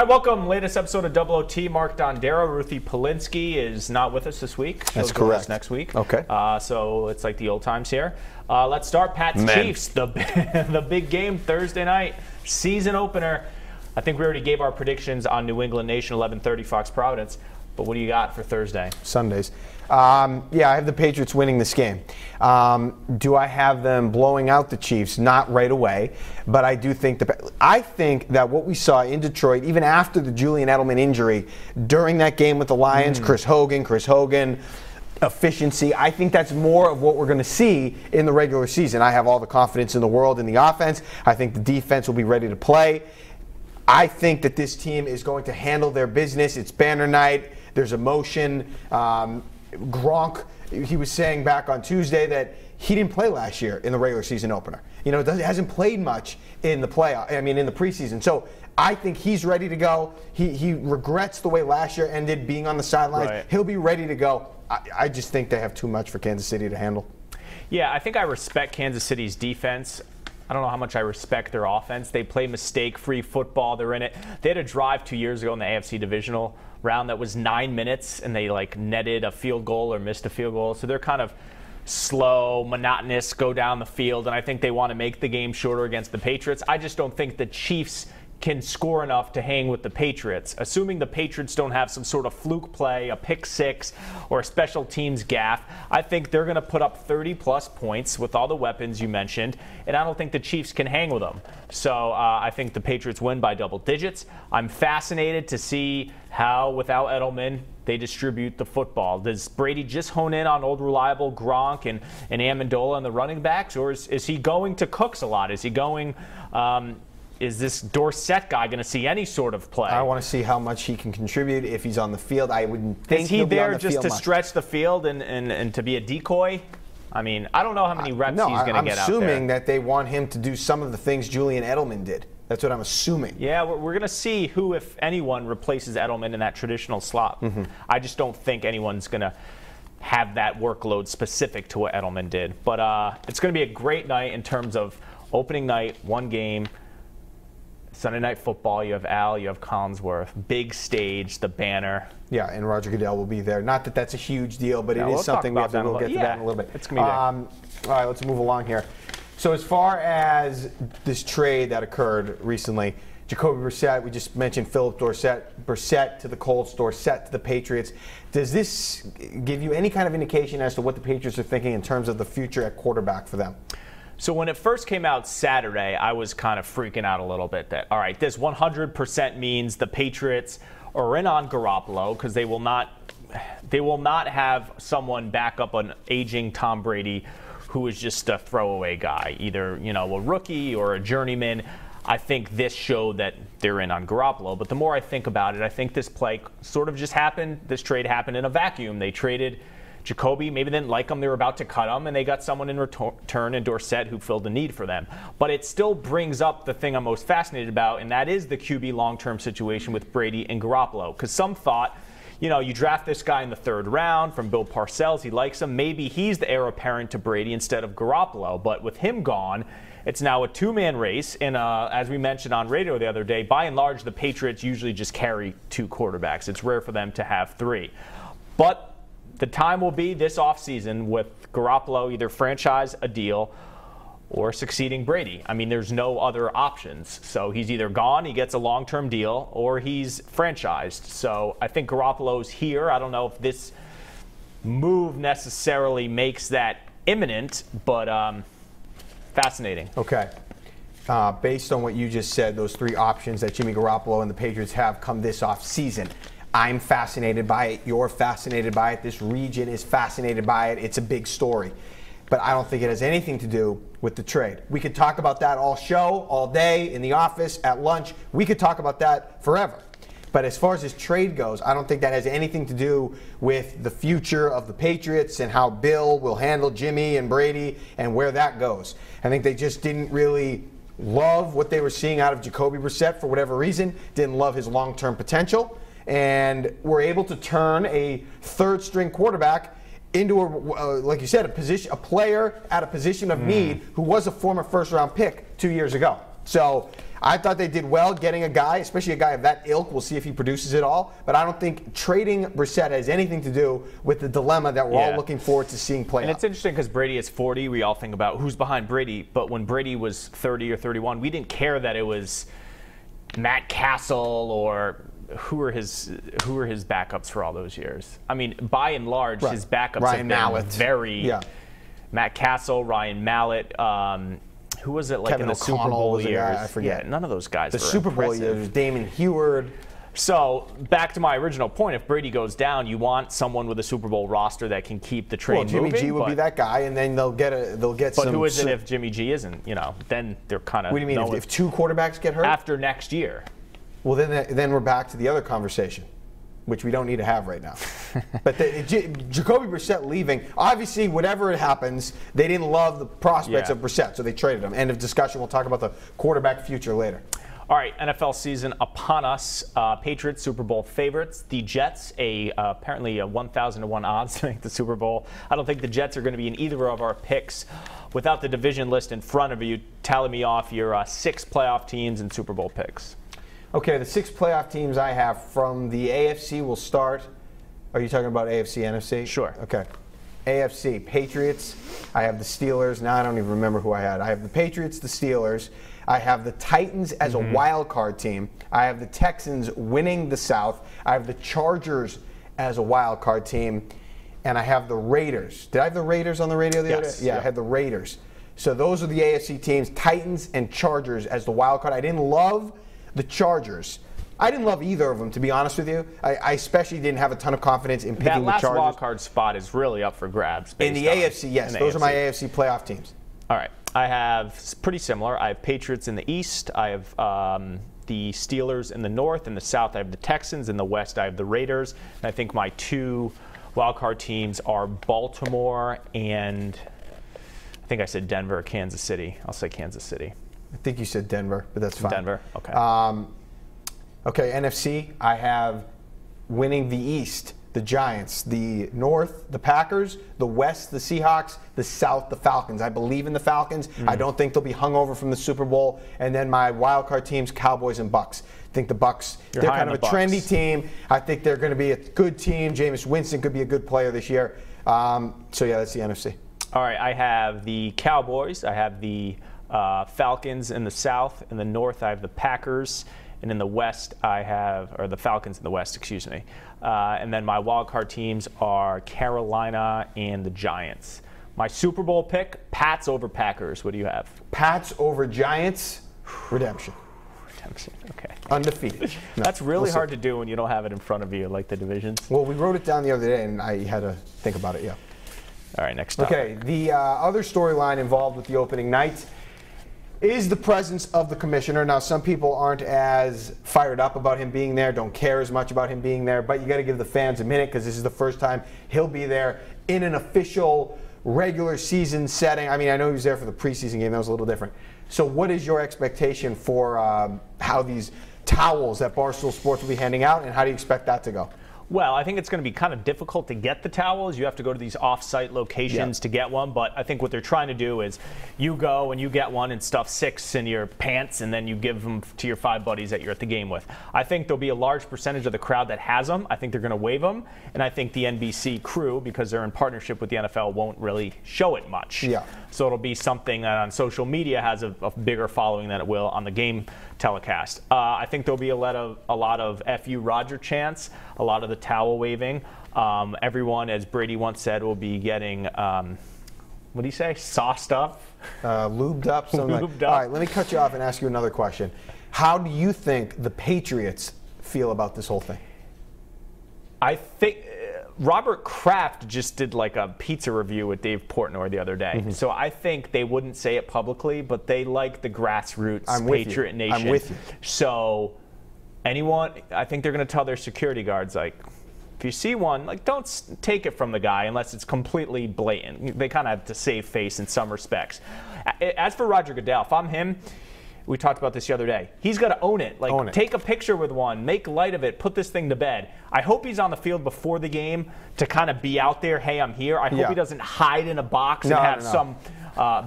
Welcome. Latest episode of Double OT. Mark Dondero. Ruthie Polinsky is not with us this week. That's correct. Next week. Okay. So it's like the old times here. Let's start. Pats Chiefs. The big game Thursday night. Season opener. I think we already gave our predictions on New England Nation 11:30 Fox Providence. But what do you got for Thursday? Sundays. Yeah, I have the Patriots winning this game. Do I have them blowing out the Chiefs? Not right away, but I do think that what we saw in Detroit, even after the Julian Edelman injury, during that game with the Lions, Chris Hogan, efficiency, I think that's more of what we're going to see in the regular season. I have all the confidence in the world in the offense. I think the defense will be ready to play. I think that this team is going to handle their business. It's banner night. There's emotion. Gronk, he was saying back on Tuesday that he didn't play last year in the regular season opener. You know, hasn't played much in the in the preseason. So I think he's ready to go. He regrets the way last year ended, being on the sidelines. Right. He'll be ready to go. I just think they have too much for Kansas City to handle. Yeah, I think I respect Kansas City's defense. I don't know how much I respect their offense. They play mistake-free football. They're in it. They had a drive 2 years ago in the AFC divisional round that was 9 minutes, and they netted a field goal or missed a field goal. So they're kind of slow, monotonous, go down the field, and I think they want to make the game shorter against the Patriots. I just don't think the Chiefs can score enough to hang with the Patriots. Assuming the Patriots don't have some sort of fluke play, a pick six, or a special teams gaffe, I think they're going to put up 30-plus points with all the weapons you mentioned, and I don't think the Chiefs can hang with them. So I think the Patriots win by double digits. I'm fascinated to see how, without Edelman, they distribute the football. Does Brady just hone in on old reliable Gronk and Amendola and the running backs, or is he going to Cooks a lot? Is he going... is this Dorsett guy going to see any sort of play? I want to see how much he can contribute if he's on the field. I wouldn't think is he there just to stretch the field and to be a decoy? I mean, I don't know how many reps he's going to get out there. I'm assuming that they want him to do some of the things Julian Edelman did. That's what I'm assuming. Yeah, we're going to see who, if anyone, replaces Edelman in that traditional slot. I just don't think anyone's going to have that workload specific to what Edelman did. But it's going to be a great night in terms of opening night, one game. Sunday Night Football, you have Al, you have Collinsworth, big stage, the banner. Yeah, and Roger Goodell will be there. Not that that's a huge deal, but it is something we have to get to that in a little bit. It's going to be all right, let's move along here. So as far as this trade that occurred recently, Jacoby Brissett, we just mentioned Phillip, Dorsett, Brissett to the Colts, Dorsett to the Patriots. Does this give you any kind of indication as to what the Patriots are thinking in terms of the future at quarterback for them? So when it first came out Saturday, I was kind of freaking out a little bit that, all right, this 100% means the Patriots are in on Garoppolo because they will not have someone back up an aging Tom Brady who is just a throwaway guy, either, a rookie or a journeyman. I think this showed that they're in on Garoppolo. But the more I think about it, I think this play sort of just happened. This trade happened in a vacuum. They traded Jacoby, maybe they didn't like him, they were about to cut him, and they got someone in return in Dorsett who filled the need for them. But it still brings up the thing I'm most fascinated about, and that is the QB long-term situation with Brady and Garoppolo. Because some thought, you draft this guy in the third round from Bill Parcells, he likes him, maybe he's the heir apparent to Brady instead of Garoppolo. But with him gone, it's now a two-man race, and as we mentioned on radio the other day, by and large, the Patriots usually just carry two quarterbacks. It's rare for them to have three. But the time will be this offseason with Garoppolo either franchise a deal or succeeding Brady. I mean, there's no other options. So he's either gone, he gets a long-term deal, or he's franchised. So I think Garoppolo's here. I don't know if this move necessarily makes that imminent, but fascinating. Okay. Based on what you just said, those three options that Jimmy Garoppolo and the Patriots have come this offseason, I'm fascinated by it. You're fascinated by it. This region is fascinated by it. It's a big story. But I don't think it has anything to do with the trade. We could talk about that all show, all day, in the office, at lunch. We could talk about that forever. But as far as this trade goes, I don't think that has anything to do with the future of the Patriots and how Bill will handle Jimmy and Brady and where that goes. I think they just didn't really love what they were seeing out of Jacoby Brissett for whatever reason, didn't love his long-term potential, and were able to turn a third-string quarterback into like you said, a player at a position of need who was a former first-round pick 2 years ago. So I thought they did well getting a guy, especially a guy of that ilk. We'll see if he produces it all. But I don't think trading Brissett has anything to do with the dilemma that we're all looking forward to seeing play out. And it's interesting because Brady is 40. We all think about who's behind Brady. But when Brady was 30 or 31, we didn't care that it was Matt Castle or who were his backups for all those years. I mean, by and large, his backups Ryan have been Mallett. very Matt Castle, Ryan Mallett. Who was it like Kevin in the O'Connell Super Bowl was a years? guy, I forget. Yeah, none of those guys The were Super Bowl impressive. years, Damon Heward. So back to my original point, if Brady goes down, you want someone with a Super Bowl roster that can keep the train moving. Well, Jimmy G would be that guy, and then they'll get some. But who is it if Jimmy G isn't? Then they're kind of. What do you mean if two quarterbacks get hurt after next year? Well, then we're back to the other conversation, which we don't need to have right now. But Jacoby Brissett leaving, obviously, whatever it happens, they didn't love the prospects of Brissett, so they traded him. End of discussion. We'll talk about the quarterback future later. All right, NFL season upon us. Patriots Super Bowl favorites. The Jets, apparently a 1,000-to-1 odds to make the Super Bowl. I don't think the Jets are going to be in either of our picks. Without the division list in front of you, tally me off your 6 playoff teams and Super Bowl picks. Okay, the 6 playoff teams I have from the AFC will start. Are you talking about AFC, NFC? Sure. Okay. AFC, Patriots. I have the Steelers. Now I don't even remember who I had. I have the Patriots, the Steelers. I have the Titans as a wild card team. I have the Texans winning the South. I have the Chargers as a wild card team. And I have the Raiders. Did I have the Raiders on the radio the other day? Yeah, I had the Raiders. So those are the AFC teams, Titans and Chargers as the wild card. I didn't love the Chargers. I didn't love either of them, to be honest with you. I especially didn't have a ton of confidence in picking the Chargers. That last wild card spot is really up for grabs. In the AFC, yes. Those are my AFC playoff teams. All right. I have pretty similar. I have Patriots in the East. I have the Steelers in the North. In the South, I have the Texans. In the West, I have the Raiders. And I think my 2 wildcard teams are Baltimore and I think I said Denver or Kansas City. I'll say Kansas City. I think you said Denver, but that's fine. Denver, okay. Okay, NFC, I have winning the East, the Giants, the North, the Packers, the West, the Seahawks, the South, the Falcons. I believe in the Falcons. I don't think they'll be hungover from the Super Bowl. And then my wild card teams, Cowboys and Bucks. I think the Bucks, they're kind of a trendy team. I think they're going to be a good team. Jameis Winston could be a good player this year. So yeah, that's the NFC. All right, I have the Cowboys. I have the Falcons in the South. In the North, I have the Packers. And in the West, I have, or the Falcons in the West, excuse me. And then my wild card teams are Carolina and the Giants. My Super Bowl pick, Pats over Packers. What do you have? Pats over Giants, redemption. Redemption, okay. Undefeated. No, that's really hard to do when you don't have it in front of you, like the divisions. Well, we wrote it down the other day, and I had to think about it, yeah. All right, next up. Okay, the other storyline involved with the opening night is the presence of the commissioner. Now, some people aren't as fired up about him being there, don't care as much about him being there, but you got to give the fans a minute because this is the first time he'll be there in an official regular season setting. I mean, I know he was there for the preseason game. That was a little different. So what is your expectation for how these towels that Barstool Sports will be handing out, and how do you expect that to go? Well, I think it's going to be kind of difficult to get the towels. You have to go to these off-site locations to get one. But I think what they're trying to do is you go and you get one and stuff 6 in your pants, and then you give them to your 5 buddies that you're at the game with. I think there'll be a large percentage of the crowd that has them. I think they're going to waive them. And I think the NBC crew, because they're in partnership with the NFL, won't really show it much. Yeah. So it'll be something that on social media has a bigger following than it will on the game telecast. I think there'll be a lot of "F you Roger" chants, a lot of the towel waving. Everyone, as Brady once said, will be getting, what do you say, sauced up? Lubed up. Something Lubed like. up. All right, let me cut you off and ask you another question. How do you think the Patriots feel about this whole thing? I think Robert Kraft just did like a pizza review with Dave Portnoy the other day. So I think they wouldn't say it publicly, but they like the grassroots Patriot Nation. I'm with you. So anyone, I think they're going to tell their security guards, like, if you see one, like, don't take it from the guy unless it's completely blatant. They kind of have to save face in some respects. As for Roger Goodell, if I'm him, we talked about this the other day. He's got to own it. Like, take a picture with one, make light of it, put this thing to bed. I hope he's on the field before the game to kind of be out there. Hey, I'm here. I hope he doesn't hide in a box and have some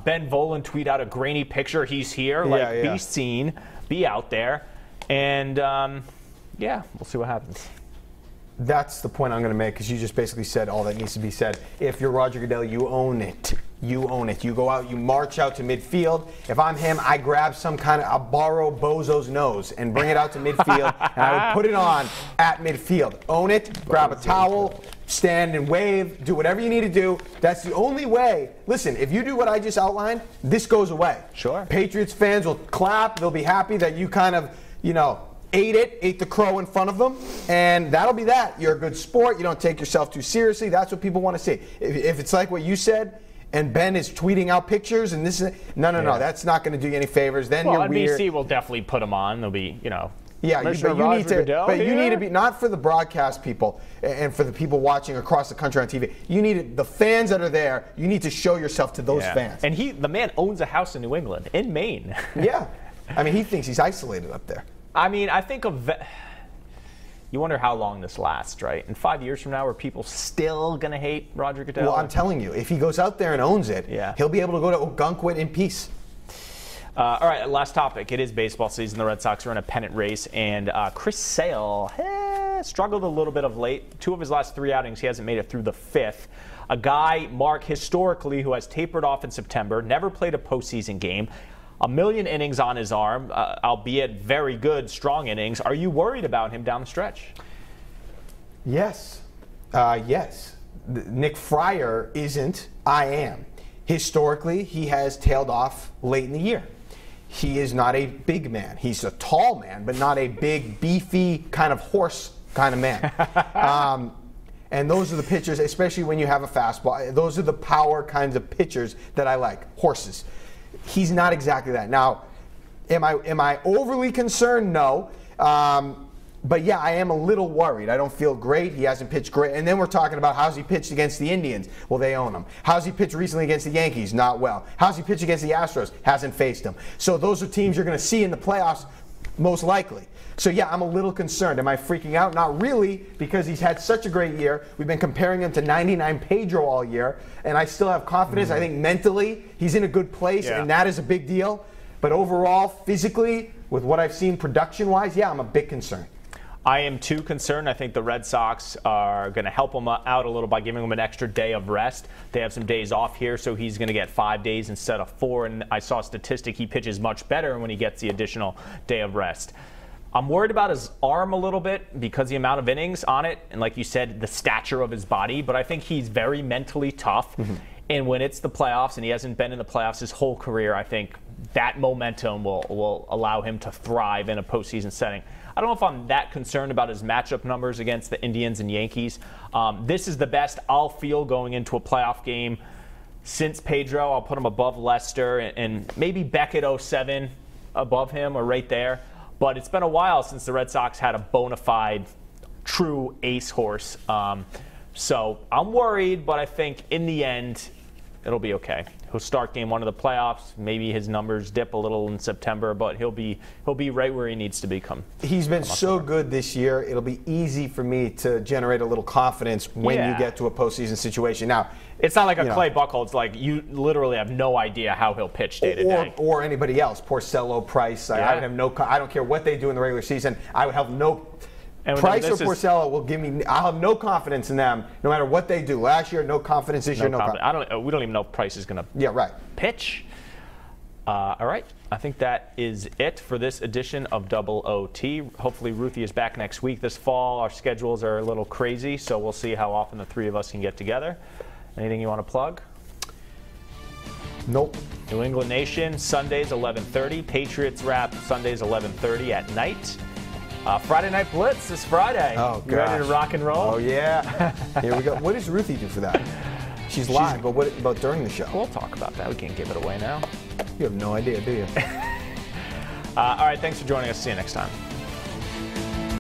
Ben Volen tweet out a grainy picture. He's here. Be seen. be out there. And, yeah, we'll see what happens. That's the point I'm going to make, because you just basically said all that needs to be said. If you're Roger Goodell, you own it. You own it. You go out, you march out to midfield. If I'm him, I grab I borrow Bozo's nose and bring it out to midfield, and I would put it on at midfield. Own it, grab a towel, stand and wave, do whatever you need to do. That's the only way. Listen, if you do what I just outlined, this goes away. Sure. Patriots fans will clap. They'll be happy that you kind of, ate the crow in front of them, and that'll be that. You're a good sport. You don't take yourself too seriously. That's what people want to see. If it's like what you said, and Ben is tweeting out pictures, and this is no, that's not going to do you any favors. Then you're weird. NBC will definitely put them on. They'll be, Yeah, but you need to be, not for the broadcast people and for the people watching across the country on TV. You need the fans that are there. You need to show yourself to those fans. And the man owns a house in New England, in Maine. Yeah, I mean, he thinks he's isolated up there. I mean, I think you wonder how long this lasts, right? In 5 years from now, are people still going to hate Roger Goodell? Well, I'm telling you, if he goes out there and owns it, he'll be able to go to Ogunquit in peace. All right, last topic. It is baseball season. The Red Sox are in a pennant race, and Chris Sale struggled a little bit of late. 2 of his last 3 outings, he hasn't made it through the 5th. A guy, Mark, historically, who has tapered off in September, never played a postseason game. 1 million innings on his arm, albeit very good, strong innings. Are you worried about him down the stretch? Yes. Yes. Nick Fryer isn't. I am. Historically, he has tailed off late in the year. He is not a big man. He's a tall man, but not a big, beefy, kind of horse kind of man. And those are the pitchers, especially when you have a fastball. Those are the power kinds of pitchers that I like, horses. He's not exactly that. Now, am I overly concerned? No. But yeah, I am a little worried. I don't feel great. He hasn't pitched great. And then we're talking about how's he pitched against the Indians? Well, they own him. How's he pitched recently against the Yankees? Not well. How's he pitched against the Astros? Hasn't faced them. So those are teams you're going to see in the playoffs most likely. So yeah, I'm a little concerned. Am I freaking out? Not really, because he's had such a great year. We've been comparing him to 99 Pedro all year, and I still have confidence. I think mentally he's in a good place, and that is a big deal. But overall, physically, with what I've seen production-wise, yeah, I'm a bit concerned. I am too concerned. I think the Red Sox are going to help him out a little by giving him an extra day of rest. They have some days off here, so he's going to get 5 days instead of 4. And I saw a statistic, he pitches much better when he gets the additional day of rest. I'm worried about his arm a little bit because the amount of innings on it, and like you said, the stature of his body. But I think he's very mentally tough. And when it's the playoffs, and he hasn't been in the playoffs his whole career, I think that momentum will allow him to thrive in a postseason setting. I don't know if I'm that concerned about his matchup numbers against the Indians and Yankees. This is the best I'll feel going into a playoff game since Pedro. I'll put him above Lester and maybe Beckett 07 above him or right there. But it's been a while since the Red Sox had a bona fide, true ace horse. So I'm worried, but I think in the end, it'll be okay. He'll start game 1 of the playoffs. Maybe his numbers dip a little in September, but he'll be right where he needs to be. He's been so good this year. It'll be easy for me to generate a little confidence when you get to a postseason situation. Now, it's not like a Clay Buchholz. Like you literally have no idea how he'll pitch day to day, or anybody else. Porcello, Price. I would have no. I don't care what they do in the regular season. I would have no. Price or Porcello will give me. I'll have no confidence in them, no matter what they do. Last year, no confidence. This year, no confidence. We don't even know if Price is going to pitch. All right. I think that is it for this edition of Double OT. Hopefully, Ruthie is back next week. This fall, our schedules are a little crazy, so we'll see how often the 3 of us can get together. Anything you want to plug? Nope. New England Nation, Sundays 11:30. Patriots wrap Sundays 11:30 at night. Friday Night Blitz this Friday. Oh, you ready to rock and roll? Oh, yeah. Here we go. What does Ruthie do for that? She's live, but what about during the show? We'll talk about that. We can't give it away now. You have no idea, do you? All right, thanks for joining us. See you next time.